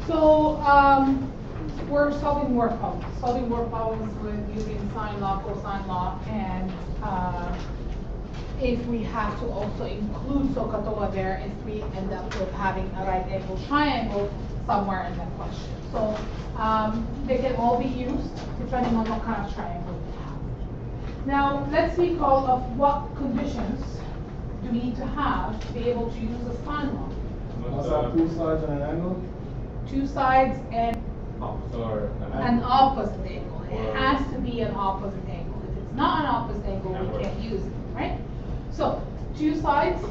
So we're solving work problems. Solving work problems with using sine law, cosine law, and if we have to also include SOHCAHTOA there, if we end up with having a right angle triangle somewhere in that question. So they can all be used depending on what kind of triangle we have. Now let's recall of what conditions do we need to have to be able to use the sine law. Must have two sides and an angle? Two sides and an opposite angle. It has to be an opposite angle. If it's not an opposite angle, we can't use it, right? So, two sides.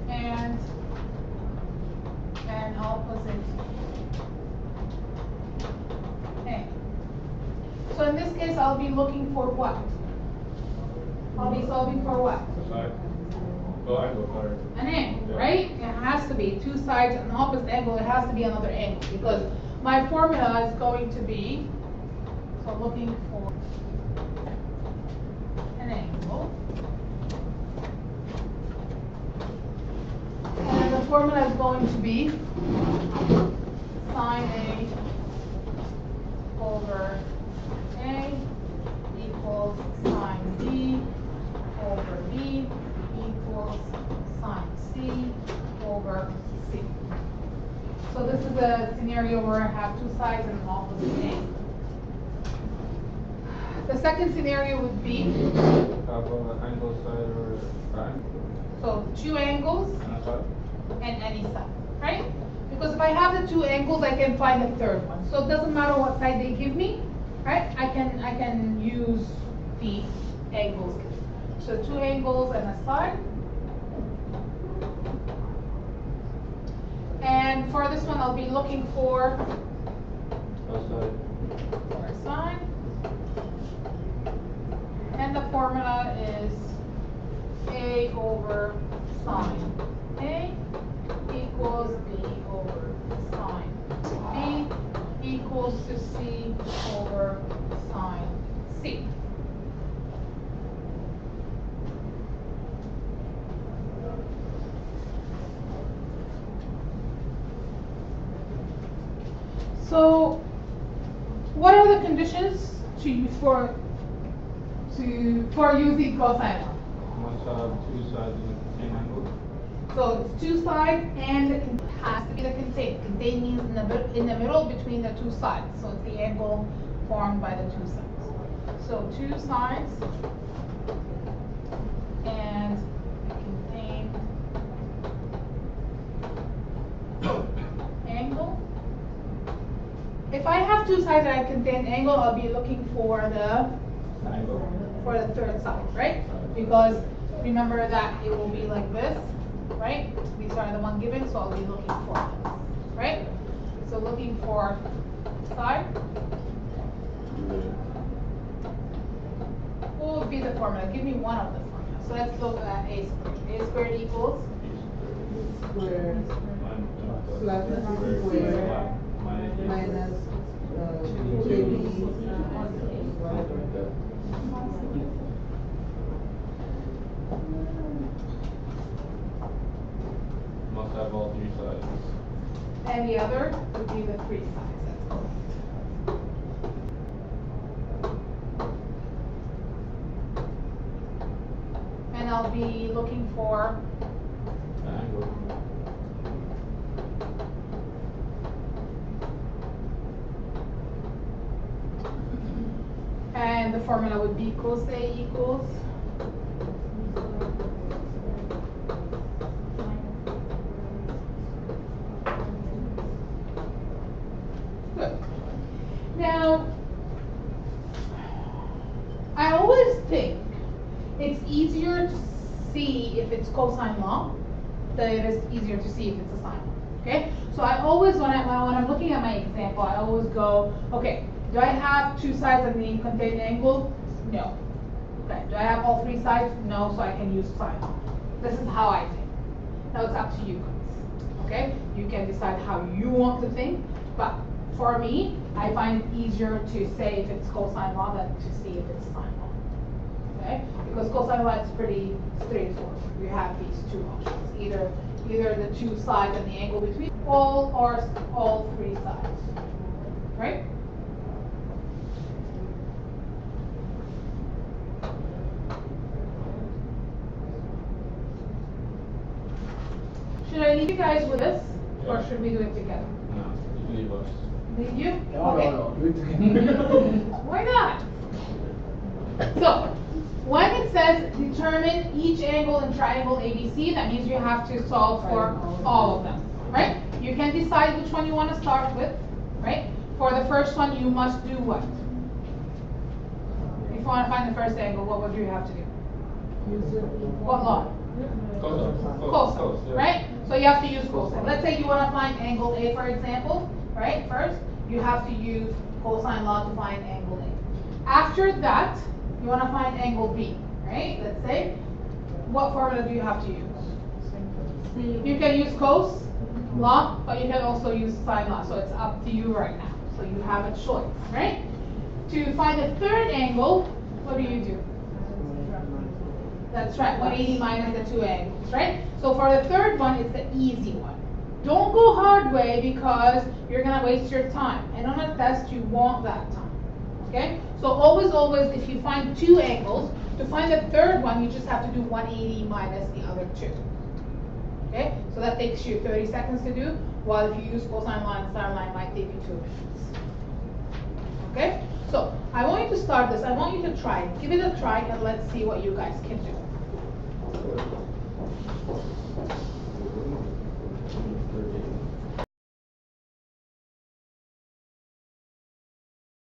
And an opposite angle. So in this case, I'll be looking for what? I'll be solving for what? An angle, right? It has to be two sides, an opposite angle, it has to be another angle because my formula is going to be, so looking for an angle. And the formula is going to be sine A over A equals sine B over B equals sine C over C. So this is a scenario where I have two sides and an opposite angle. The second scenario would be Have an angle side or triangle? so two angles and any side, right? Because if I have the two angles, I can find a third one. So it doesn't matter what side they give me, right? I can use the angles. So two angles and a side. And for this one, I'll be looking for a side. And the formula is A over sine A equals B over sine B equals to C over sine C. So, what are the conditions to use for using cosine law? Must have two sides with the same angle? So it's two sides and it has to be the contain. Contain means in the middle between the two sides. So it's the angle formed by the two sides. So two sides and contain angle. If I have two sides and I contain angle, I'll be looking for the third side, right? Because remember that it will be like this, right? These are the one given, so I'll be looking for this, right? So looking for side. What would be the formula? Give me one of the formulas. So let's look at A squared. A squared equals Square plus square minus 2AB. Must have all three sides. and the other would be the three sides. That's correct. And I'll be looking for Angle. and the formula would be cos A equals good. Now, I always think it's easier to see if it's cosine law than it is easier to see if it's a sine law. Okay? So I always, when I'm looking at my example, I always go, okay, do I have two sides and the contain angle? No. Okay. Do I have all three sides? No, so I can use sine law. This is how I think. Now it's up to you guys. Okay? You can decide how you want to think, but for me, I find it easier to say if it's cosine law than to see if it's sine law. Okay? cosine law is pretty straightforward. You have these two options, either the two sides and the angle between, or all three sides, right? Should I leave you guys with this, or should we do it together? No, you can leave us. Leave you? No, Okay. no, do it together. Why not? So, when it says determine each angle in triangle ABC, that means you have to solve for all of them, right? You can decide which one you want to start with, right? For the first one, you must do what? If you want to find the first angle, what would you have to do? What law? Cosine, yeah. right? So you have to use cosine. Let's say you want to find angle A, for example, right? First, you have to use cosine law to find angle A. After that, you want to find angle B, right? Let's say, what formula do you have to use? You can use cos law, but you can also use sine law. So it's up to you right now. So you have a choice, right? To find the third angle, what do you do? That's right, 180 minus the two angles, right? So for the third one, it's the easy one. Don't go hard way because you're gonna waste your time. And on a test, you want that time, okay? So always, if you find two angles, to find the third one, you just have to do 180 minus the other two, okay? So that takes you 30 seconds to do, while if you use cosine line, sine line might take you 2 minutes, okay? So I want you to start this. I want you to try it. Give it a try and let's see what you guys can do.